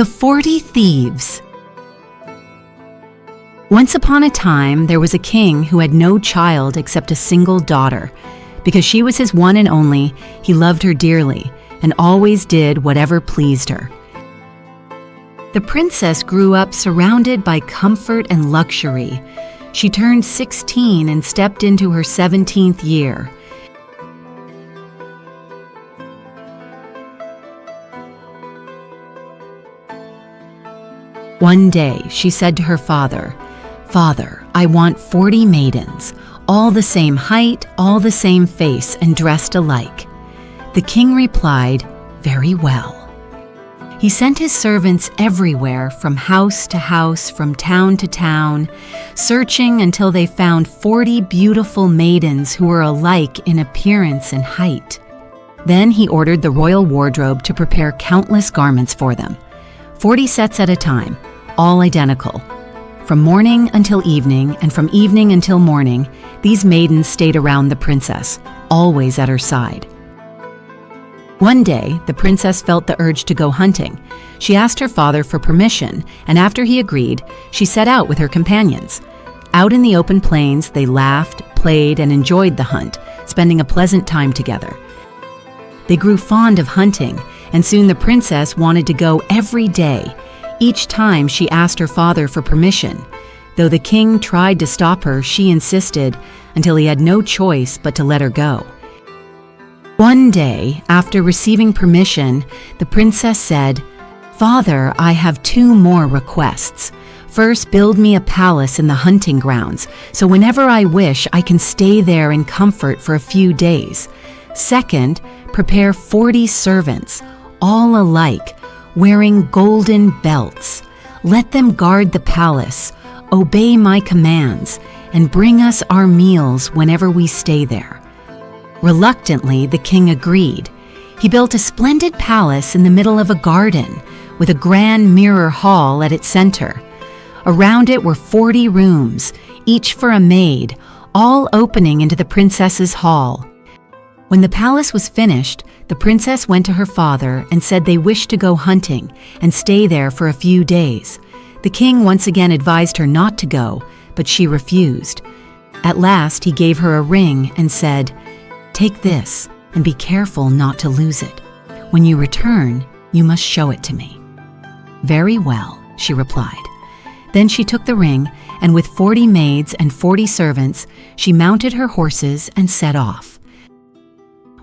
The 40 Thieves. Once upon a time, there was a king who had no child except a single daughter. Because she was his one and only, he loved her dearly and always did whatever pleased her. The princess grew up surrounded by comfort and luxury. She turned 16 and stepped into her 17th year. One day, she said to her father, "Father, I want 40 maidens, all the same height, all the same face, and dressed alike." The king replied, "Very well." He sent his servants everywhere, from house to house, from town to town, searching until they found 40 beautiful maidens who were alike in appearance and height. Then he ordered the royal wardrobe to prepare countless garments for them, 40 sets at a time, all identical. From morning until evening, and from evening until morning, these maidens stayed around the princess, always at her side. One day, the princess felt the urge to go hunting. She asked her father for permission, and after he agreed, she set out with her companions. Out in the open plains, they laughed, played, and enjoyed the hunt, spending a pleasant time together. They grew fond of hunting, and soon the princess wanted to go every day. Each time she asked her father for permission. Though the king tried to stop her, she insisted until he had no choice but to let her go. One day, after receiving permission, the princess said, "Father, I have 2 more requests. First, build me a palace in the hunting grounds, so whenever I wish, I can stay there in comfort for a few days. Second, prepare 40 servants, all alike, wearing golden belts. Let them guard the palace, obey my commands, and bring us our meals whenever we stay there." Reluctantly, the king agreed. He built a splendid palace in the middle of a garden, with a grand mirror hall at its center. Around it were 40 rooms, each for a maid, all opening into the princess's hall. When the palace was finished, the princess went to her father and said they wished to go hunting and stay there for a few days. The king once again advised her not to go, but she refused. At last, he gave her a ring and said, "Take this and be careful not to lose it. When you return, you must show it to me." "Very well," she replied. Then she took the ring, and with 40 maids and 40 servants, she mounted her horses and set off.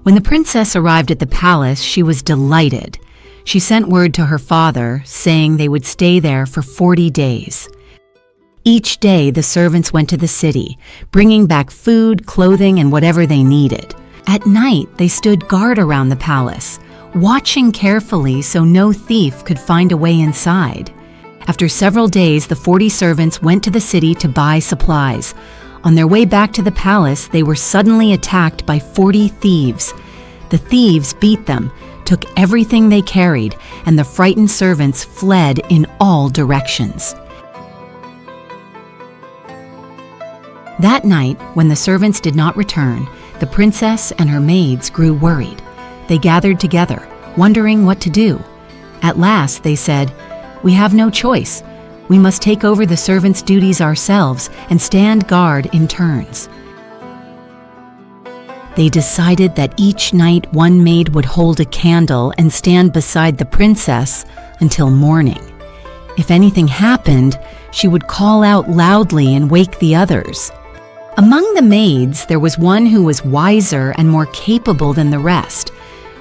When the princess arrived at the palace, she was delighted. She sent word to her father, saying they would stay there for 40 days. Each day, the servants went to the city, bringing back food, clothing, and whatever they needed. At night, they stood guard around the palace, watching carefully so no thief could find a way inside. After several days, the 40 servants went to the city to buy supplies. On their way back to the palace, they were suddenly attacked by 40 thieves. The thieves beat them, took everything they carried, and the frightened servants fled in all directions. That night, when the servants did not return, the princess and her maids grew worried. They gathered together, wondering what to do. At last, they said, "We have no choice. We must take over the servants' duties ourselves and stand guard in turns." They decided that each night one maid would hold a candle and stand beside the princess until morning. If anything happened, she would call out loudly and wake the others. Among the maids, there was one who was wiser and more capable than the rest.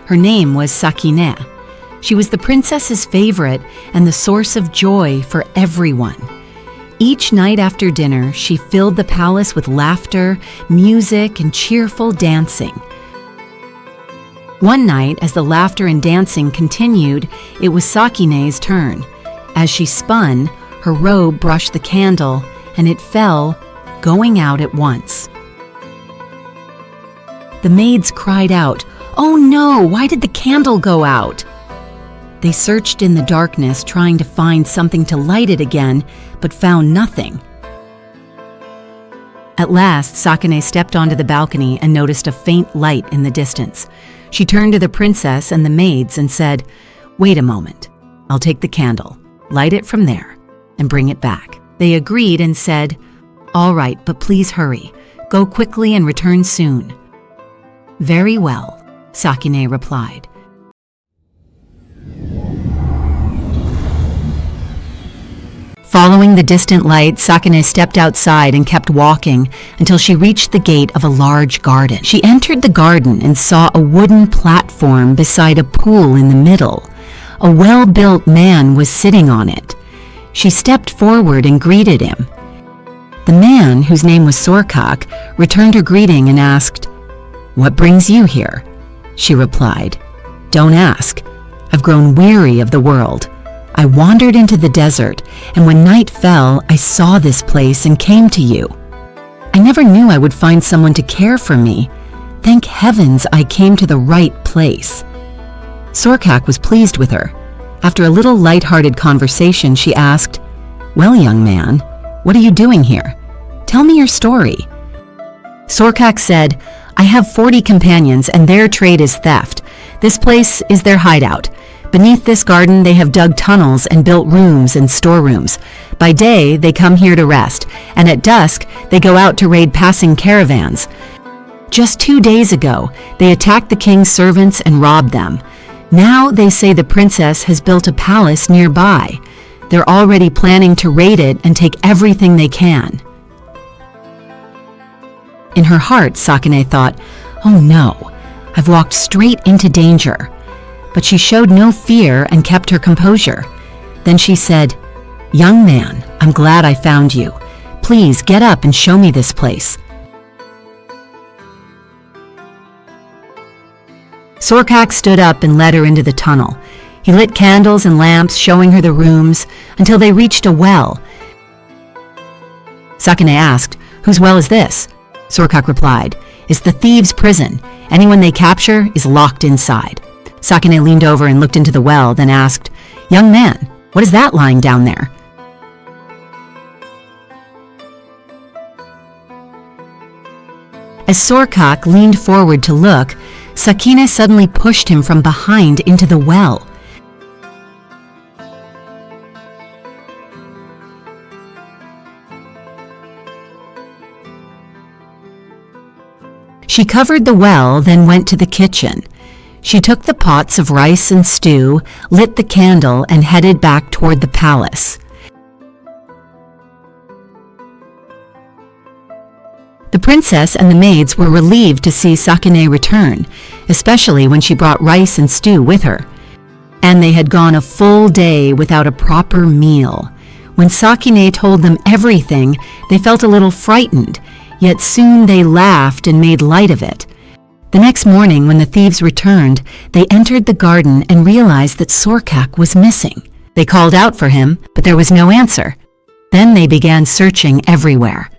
Her name was Sakineh. She was the princess's favorite and the source of joy for everyone. Each night after dinner, she filled the palace with laughter, music, and cheerful dancing. One night, as the laughter and dancing continued, it was Sakineh's turn. As she spun, her robe brushed the candle, and it fell, going out at once. The maids cried out, "Oh no, why did the candle go out?" They searched in the darkness, trying to find something to light it again, but found nothing. At last, Sakineh stepped onto the balcony and noticed a faint light in the distance. She turned to the princess and the maids and said, "Wait a moment. I'll take the candle, light it from there, and bring it back." They agreed and said, "All right, but please hurry. Go quickly and return soon." "Very well," Sakine replied. Following the distant light, Sakine stepped outside and kept walking until she reached the gate of a large garden. She entered the garden and saw a wooden platform beside a pool in the middle. A well-built man was sitting on it. She stepped forward and greeted him. The man, whose name was Sorkak, returned her greeting and asked, "What brings you here?" She replied, "Don't ask. I've grown weary of the world. I wandered into the desert, and when night fell, I saw this place and came to you. I never knew I would find someone to care for me. Thank heavens I came to the right place." Sorkak was pleased with her. After a little light-hearted conversation, she asked, "Well, young man, what are you doing here? Tell me your story." Sorkak said, "I have 40 companions, and their trade is theft. This place is their hideout. Beneath this garden, they have dug tunnels and built rooms and storerooms. By day, they come here to rest, and at dusk, they go out to raid passing caravans. Just 2 days ago, they attacked the king's servants and robbed them. Now they say the princess has built a palace nearby. They're already planning to raid it and take everything they can." In her heart, Sakine thought, "Oh no, I've walked straight into danger." But she showed no fear and kept her composure. Then she said, "Young man, I'm glad I found you. Please get up and show me this place." Sorkak stood up and led her into the tunnel. He lit candles and lamps, showing her the rooms, until they reached a well. Sakine asked, "Whose well is this?" Sorkak replied, "It's the thieves' prison. Anyone they capture is locked inside." Sakine leaned over and looked into the well, then asked, "Young man, what is that lying down there?" As Sorkak leaned forward to look, Sakine suddenly pushed him from behind into the well. She covered the well, then went to the kitchen. She took the pots of rice and stew, lit the candle, and headed back toward the palace. The princess and the maids were relieved to see Sakine return, especially when she brought rice and stew with her. And they had gone a full day without a proper meal. When Sakine told them everything, they felt a little frightened, yet soon they laughed and made light of it. The next morning, when the thieves returned, they entered the garden and realized that Sorkak was missing. They called out for him, but there was no answer. Then they began searching everywhere.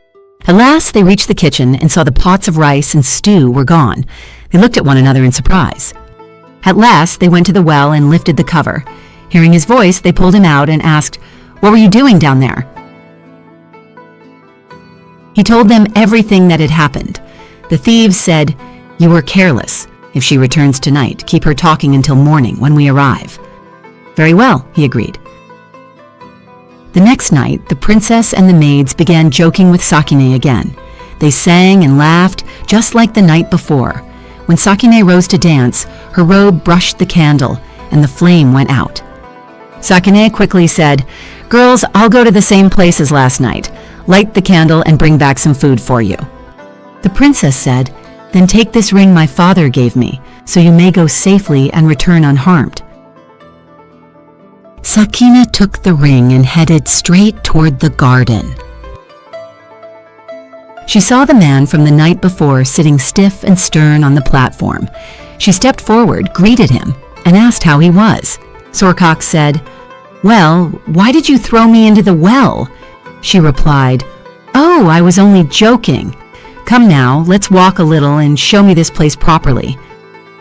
At last, they reached the kitchen and saw the pots of rice and stew were gone. They looked at one another in surprise. At last, they went to the well and lifted the cover. Hearing his voice, they pulled him out and asked, "What were you doing down there?" He told them everything that had happened. The thieves said, "You were careless. If she returns tonight, keep her talking until morning when we arrive." "Very well," he agreed. The next night, the princess and the maids began joking with Sakine again. They sang and laughed just like the night before. When Sakine rose to dance, her robe brushed the candle and the flame went out. Sakine quickly said, "Girls, I'll go to the same place as last night. Light the candle and bring back some food for you." The princess said, "Then take this ring my father gave me, so you may go safely and return unharmed." Sakine took the ring and headed straight toward the garden. She saw the man from the night before sitting stiff and stern on the platform. She stepped forward, greeted him, and asked how he was. Sorkak said, "Well, why did you throw me into the well?" She replied, "Oh, I was only joking. Come now, let's walk a little and show me this place properly."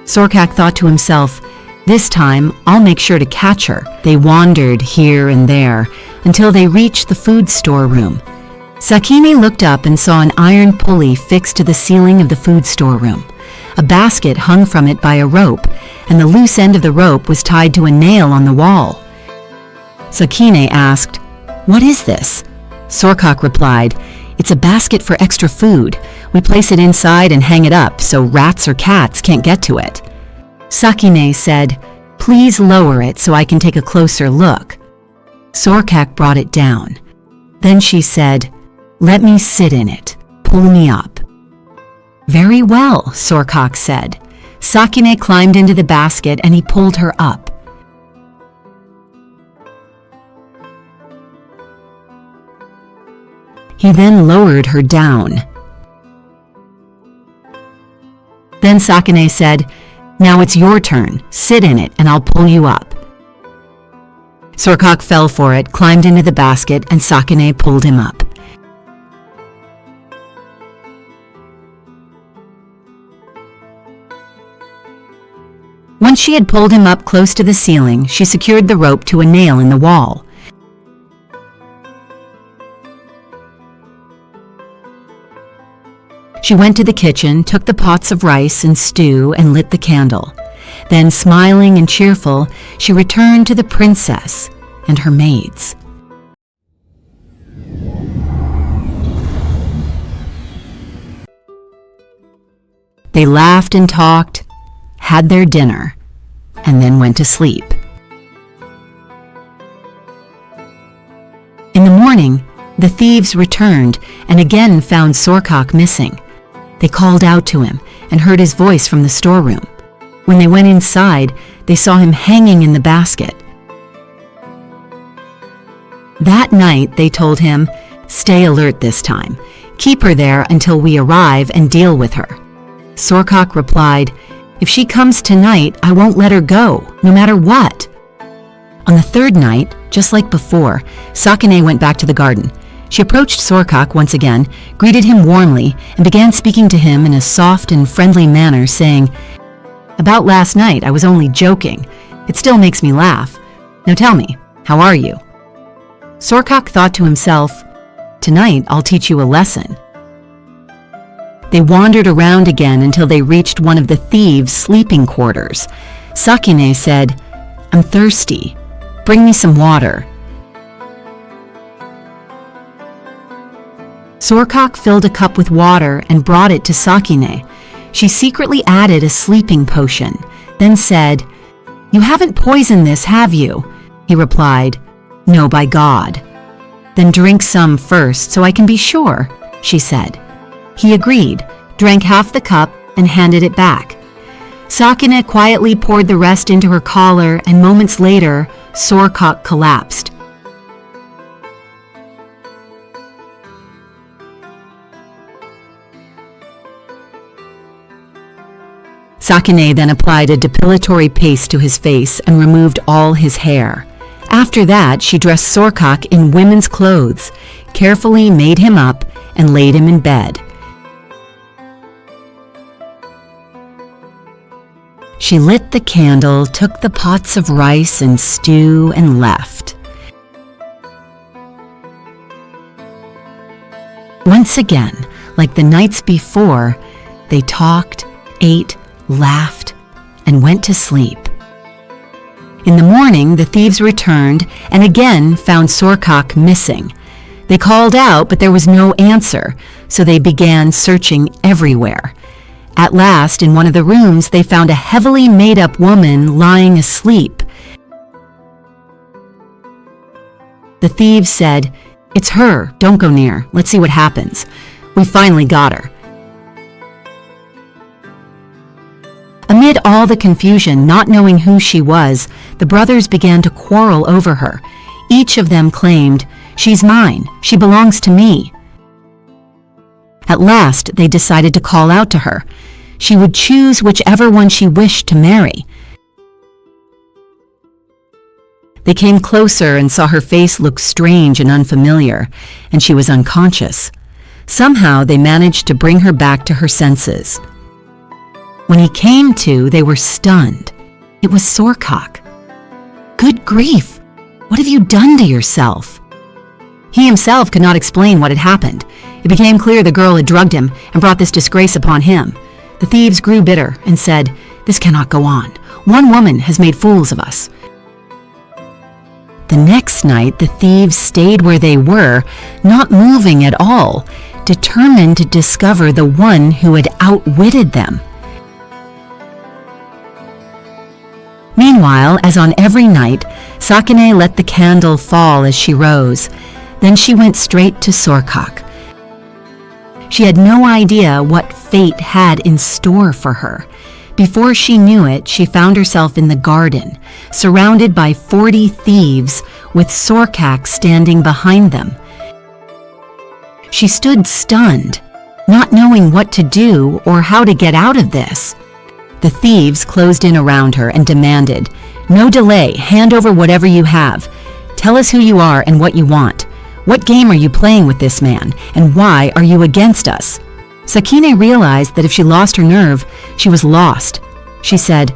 Sorkak thought to himself, "This time, I'll make sure to catch her." They wandered here and there until they reached the food storeroom. Sakine looked up and saw an iron pulley fixed to the ceiling of the food storeroom. A basket hung from it by a rope, and the loose end of the rope was tied to a nail on the wall. Sakine asked, "What is this?" Sorkak replied, "It's a basket for extra food. We place it inside and hang it up so rats or cats can't get to it." Sakine said, "Please lower it so I can take a closer look." Sorkak brought it down. Then she said, "Let me sit in it. Pull me up." "Very well," Sorkak said. Sakine climbed into the basket and he pulled her up. He then lowered her down. Then Sakine said, "Now it's your turn. Sit in it and I'll pull you up." Sorkak fell for it, climbed into the basket, and Sakine pulled him up. Once she had pulled him up close to the ceiling, she secured the rope to a nail in the wall. She went to the kitchen, took the pots of rice and stew, and lit the candle. Then, smiling and cheerful, she returned to the princess and her maids. They laughed and talked, had their dinner, and then went to sleep. In the morning, the thieves returned and again found Sorkak missing. They called out to him and heard his voice from the storeroom. When they went inside, they saw him hanging in the basket. That night, they told him, "Stay alert this time. Keep her there until we arrive and deal with her." Sorkak replied, "If she comes tonight, I won't let her go, no matter what." On the third night, just like before, Sakine went back to the garden. She approached Sorkak once again, greeted him warmly, and began speaking to him in a soft and friendly manner, saying, "About last night, I was only joking. It still makes me laugh. Now tell me, how are you?" Sorkak thought to himself, "Tonight, I'll teach you a lesson." They wandered around again until they reached one of the thieves' sleeping quarters. Sakine said, "I'm thirsty. Bring me some water." Sorkak filled a cup with water and brought it to Sakine. She secretly added a sleeping potion, then said, "You haven't poisoned this, have you?" He replied, "No, by God." "Then drink some first so I can be sure," she said. He agreed, drank half the cup, and handed it back. Sakine quietly poured the rest into her collar, and moments later, Sorkak collapsed. Sakine then applied a depilatory paste to his face and removed all his hair. After that, she dressed Sorkak in women's clothes, carefully made him up, and laid him in bed. She lit the candle, took the pots of rice and stew, and left. Once again, like the nights before, they talked, ate, laughed, and went to sleep. In the morning, the thieves returned and again found Sorkak missing. They called out, but there was no answer, so they began searching everywhere. At last, in one of the rooms, they found a heavily made-up woman lying asleep. The thieves said, "It's her, don't go near, let's see what happens. We finally got her." Amid all the confusion, not knowing who she was, the brothers began to quarrel over her. Each of them claimed, "She's mine, she belongs to me." At last, they decided to call out to her. She would choose whichever one she wished to marry. They came closer and saw her face look strange and unfamiliar, and she was unconscious. Somehow, they managed to bring her back to her senses. When he came to, they were stunned. It was Sorkak. "Good grief! What have you done to yourself?" He himself could not explain what had happened. It became clear the girl had drugged him and brought this disgrace upon him. The thieves grew bitter and said, "This cannot go on. One woman has made fools of us." The next night, the thieves stayed where they were, not moving at all, determined to discover the one who had outwitted them. Meanwhile, as on every night, Sakine let the candle fall as she rose. Then she went straight to Sorkak. She had no idea what fate had in store for her. Before she knew it, she found herself in the garden, surrounded by 40 thieves, with Sorkak standing behind them. She stood stunned, not knowing what to do or how to get out of this. The thieves closed in around her and demanded, "No delay, hand over whatever you have. Tell us who you are and what you want. What game are you playing with this man, and why are you against us?" Sakine realized that if she lost her nerve, she was lost. She said,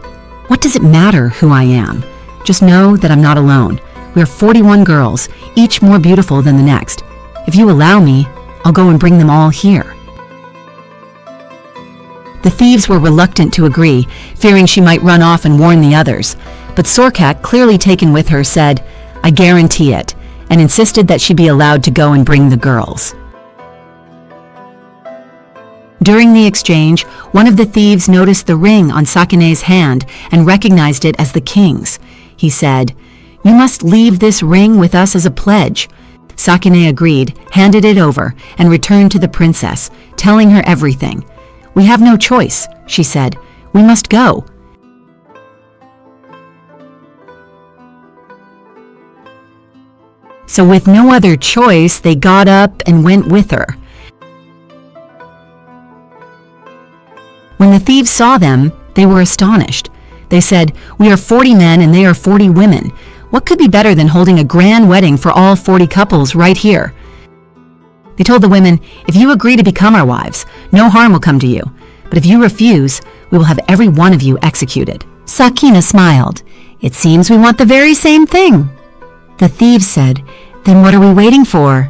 "What does it matter who I am? Just know that I'm not alone. We are 41 girls, each more beautiful than the next. If you allow me, I'll go and bring them all here." The thieves were reluctant to agree, fearing she might run off and warn the others. But Sorkak, clearly taken with her, said, "I guarantee it," and insisted that she be allowed to go and bring the girls. During the exchange, one of the thieves noticed the ring on Sakine's hand and recognized it as the king's. He said, "You must leave this ring with us as a pledge." Sakine agreed, handed it over, and returned to the princess, telling her everything. "We have no choice," she said. "We must go." So with no other choice, they got up and went with her. When the thieves saw them, they were astonished. They said, "We are 40 men and they are 40 women. What could be better than holding a grand wedding for all 40 couples right here?" They told the women, "If you agree to become our wives, no harm will come to you. But if you refuse, we will have every one of you executed." Sakina smiled. "It seems we want the very same thing." The thieves said, "Then what are we waiting for?"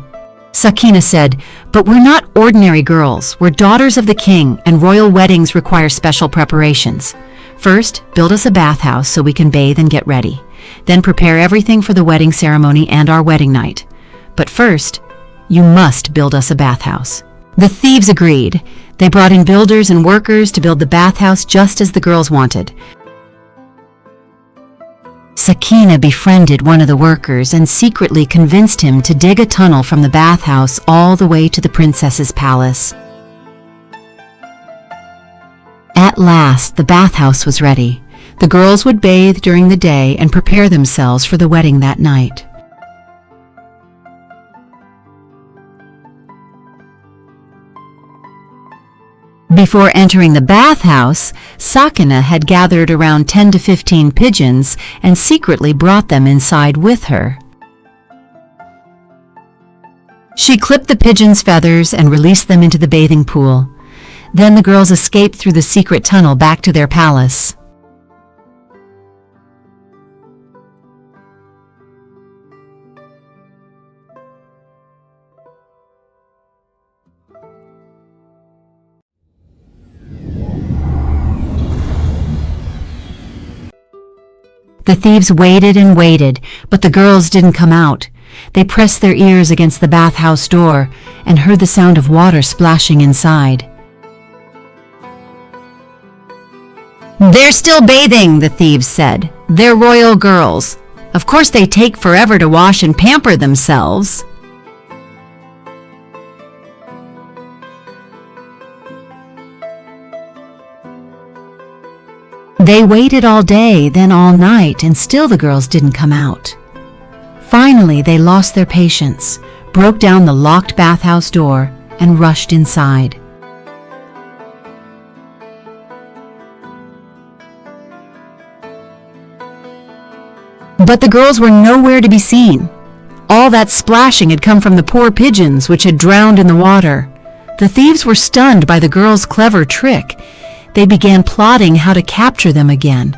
Sakina said, "But we're not ordinary girls. We're daughters of the king, and royal weddings require special preparations. First, build us a bathhouse so we can bathe and get ready. Then prepare everything for the wedding ceremony and our wedding night. But first, you must build us a bathhouse." The thieves agreed. They brought in builders and workers to build the bathhouse just as the girls wanted. Sakina befriended one of the workers and secretly convinced him to dig a tunnel from the bathhouse all the way to the princess's palace. At last, the bathhouse was ready. The girls would bathe during the day and prepare themselves for the wedding that night. Before entering the bathhouse, Sakina had gathered around 10 to 15 pigeons and secretly brought them inside with her. She clipped the pigeons' feathers and released them into the bathing pool. Then the girls escaped through the secret tunnel back to their palace. The thieves waited and waited, but the girls didn't come out. They pressed their ears against the bathhouse door and heard the sound of water splashing inside. "They're still bathing," the thieves said. "They're royal girls. Of course they take forever to wash and pamper themselves." They waited all day, then all night, and still the girls didn't come out. Finally, they lost their patience, broke down the locked bathhouse door, and rushed inside. But the girls were nowhere to be seen. All that splashing had come from the poor pigeons, which had drowned in the water. The thieves were stunned by the girls' clever trick. They began plotting how to capture them again.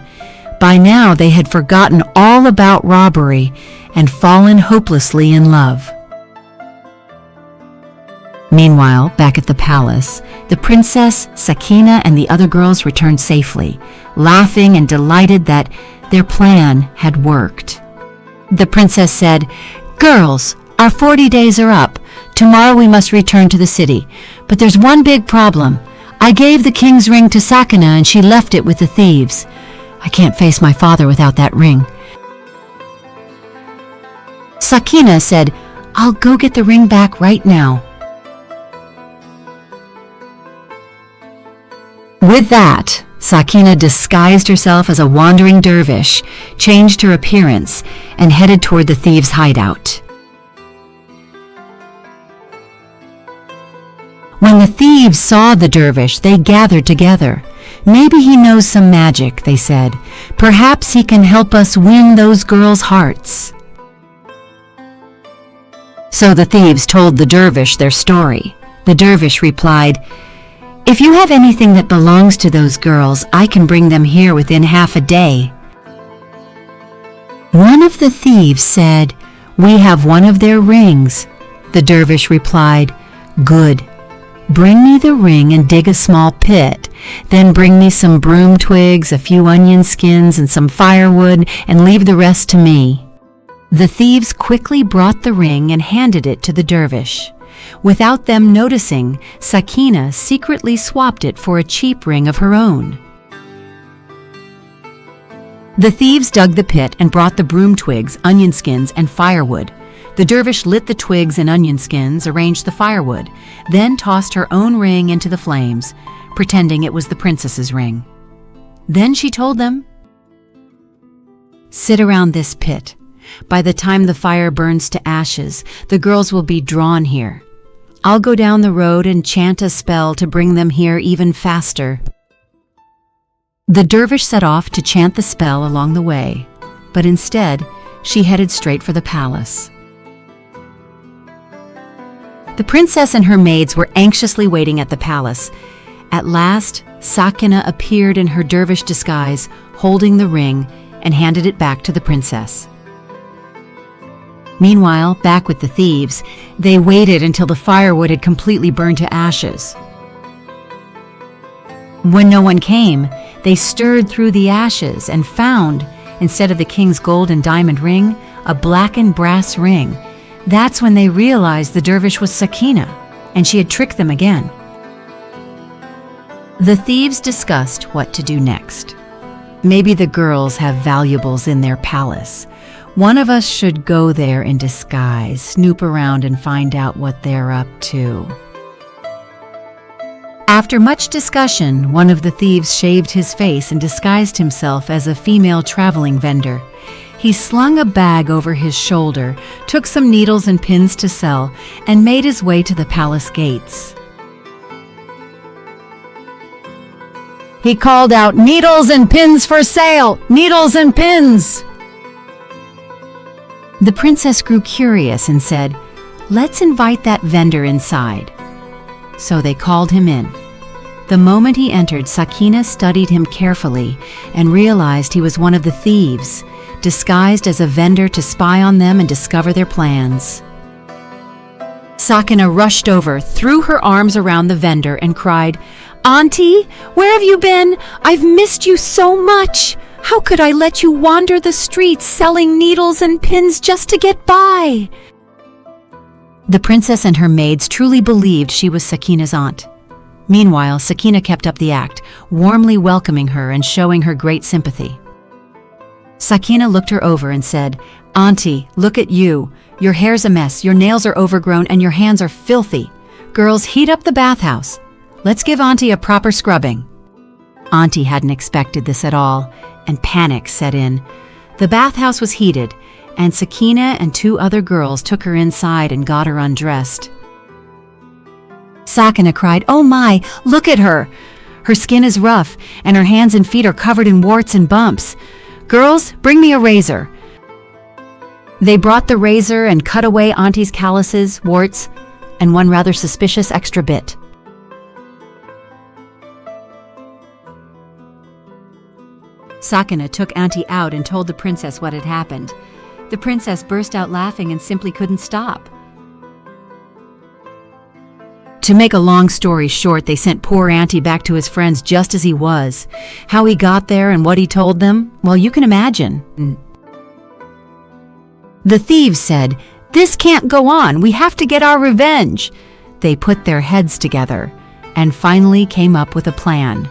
By now they had forgotten all about robbery and fallen hopelessly in love. Meanwhile, back at the palace, the princess, Sakina, and the other girls returned safely, laughing and delighted that their plan had worked. The princess said, "Girls, our 40 days are up. Tomorrow we must return to the city. But there's one big problem. I gave the king's ring to Sakina and she left it with the thieves. I can't face my father without that ring." Sakina said, "I'll go get the ring back right now." With that, Sakina disguised herself as a wandering dervish, changed her appearance, and headed toward the thieves' hideout. When the thieves saw the dervish, they gathered together. "Maybe he knows some magic," they said. "Perhaps he can help us win those girls' hearts." So the thieves told the dervish their story. The dervish replied, "If you have anything that belongs to those girls, I can bring them here within half a day." One of the thieves said, "We have one of their rings." The dervish replied, "Good. Bring me the ring and dig a small pit. Then bring me some broom twigs, a few onion skins, and some firewood, and leave the rest to me." The thieves quickly brought the ring and handed it to the dervish. Without them noticing, Sakina secretly swapped it for a cheap ring of her own. The thieves dug the pit and brought the broom twigs, onion skins, and firewood. The dervish lit the twigs and onion skins, arranged the firewood, then tossed her own ring into the flames, pretending it was the princess's ring. Then she told them, "Sit around this pit. By the time the fire burns to ashes, the girls will be drawn here. I'll go down the road and chant a spell to bring them here even faster." The dervish set off to chant the spell along the way, but instead, she headed straight for the palace. The princess and her maids were anxiously waiting at the palace. At last, Sakina appeared in her dervish disguise, holding the ring, and handed it back to the princess. Meanwhile, back with the thieves, they waited until the firewood had completely burned to ashes. When no one came, they stirred through the ashes and found, instead of the king's gold and diamond ring, a blackened brass ring. That's when they realized the dervish was Sakina, and she had tricked them again. The thieves discussed what to do next. Maybe the girls have valuables in their palace. One of us should go there in disguise, snoop around and find out what they're up to. After much discussion, one of the thieves shaved his face and disguised himself as a female traveling vendor. He slung a bag over his shoulder, took some needles and pins to sell, and made his way to the palace gates. He called out, "Needles and pins for sale! Needles and pins!" The princess grew curious and said, "Let's invite that vendor inside." So they called him in. The moment he entered, Sakina studied him carefully and realized he was one of the thieves, disguised as a vendor to spy on them and discover their plans. Sakina rushed over, threw her arms around the vendor and cried, "Auntie, where have you been? I've missed you so much. How could I let you wander the streets selling needles and pins just to get by?" The princess and her maids truly believed she was Sakina's aunt. Meanwhile, Sakina kept up the act, warmly welcoming her and showing her great sympathy. Sakina looked her over and said, "Auntie, look at you. Your hair's a mess, your nails are overgrown, and your hands are filthy. Girls, heat up the bathhouse. Let's give Auntie a proper scrubbing." Auntie hadn't expected this at all, and panic set in. The bathhouse was heated, and Sakina and 2 other girls took her inside and got her undressed. Sakina cried, "Oh my, look at her! Her skin is rough, and her hands and feet are covered in warts and bumps. Girls, bring me a razor." They brought the razor and cut away Auntie's calluses, warts, and one rather suspicious extra bit. Sakina took Auntie out and told the princess what had happened. The princess burst out laughing and simply couldn't stop. To make a long story short, they sent poor Auntie back to his friends just as he was. How he got there and what he told them, well, you can imagine. The thieves said, "This can't go on. We have to get our revenge." They put their heads together and finally came up with a plan.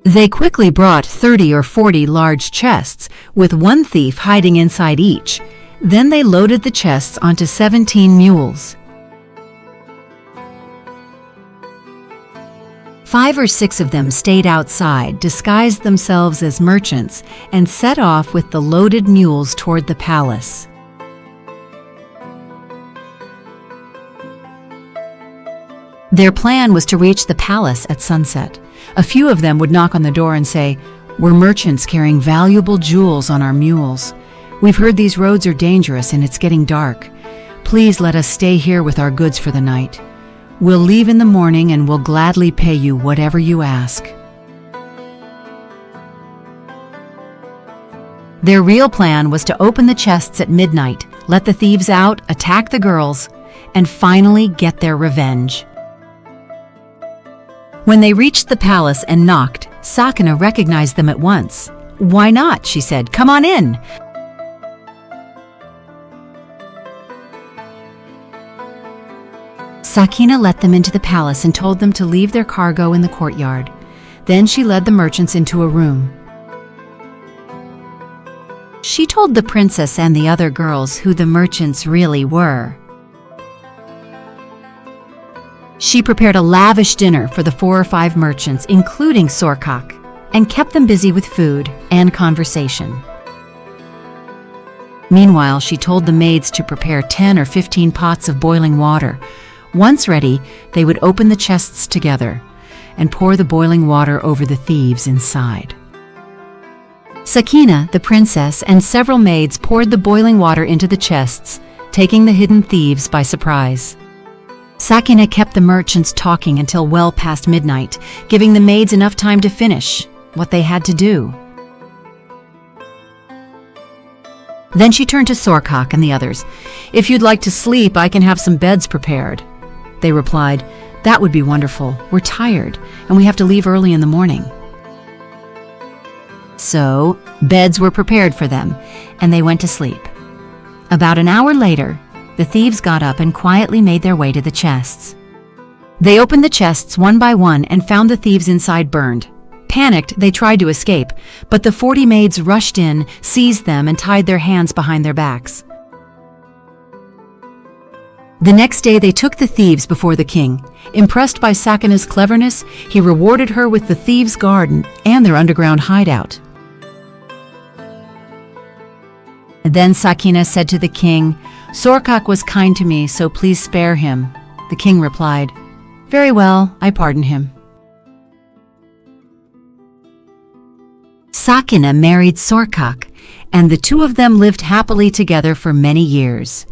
They quickly brought 30 or 40 large chests, with one thief hiding inside each. Then they loaded the chests onto 17 mules. 5 or 6 of them stayed outside, disguised themselves as merchants, and set off with the loaded mules toward the palace. Their plan was to reach the palace at sunset. A few of them would knock on the door and say, "We're merchants carrying valuable jewels on our mules. We've heard these roads are dangerous and it's getting dark. Please let us stay here with our goods for the night. We'll leave in the morning and we'll gladly pay you whatever you ask." Their real plan was to open the chests at midnight, let the thieves out, attack the girls, and finally get their revenge. When they reached the palace and knocked, Sakina recognized them at once. "Why not?" she said. "Come on in." Sakina let them into the palace and told them to leave their cargo in the courtyard. Then she led the merchants into a room. She told the princess and the other girls who the merchants really were. She prepared a lavish dinner for the 4 or 5 merchants, including Sorkak, and kept them busy with food and conversation. Meanwhile, she told the maids to prepare 10 or 15 pots of boiling water. Once ready, they would open the chests together and pour the boiling water over the thieves inside. Sakina, the princess, and several maids poured the boiling water into the chests, taking the hidden thieves by surprise. Sakina kept the merchants talking until well past midnight, giving the maids enough time to finish what they had to do. Then she turned to Sorkak and the others. "If you'd like to sleep, I can have some beds prepared." They replied, "That would be wonderful. We're tired, and we have to leave early in the morning." So, beds were prepared for them, and they went to sleep. About an hour later, the thieves got up and quietly made their way to the chests. They opened the chests one by one and found the thieves inside burned. Panicked, they tried to escape, but the 40 maids rushed in, seized them, and tied their hands behind their backs. The next day they took the thieves before the king. Impressed by Sakina's cleverness, he rewarded her with the thieves' garden and their underground hideout. Then Sakina said to the king, "Sorkak was kind to me, so please spare him." The king replied, "Very well, I pardon him." Sakina married Sorkak, and the two of them lived happily together for many years.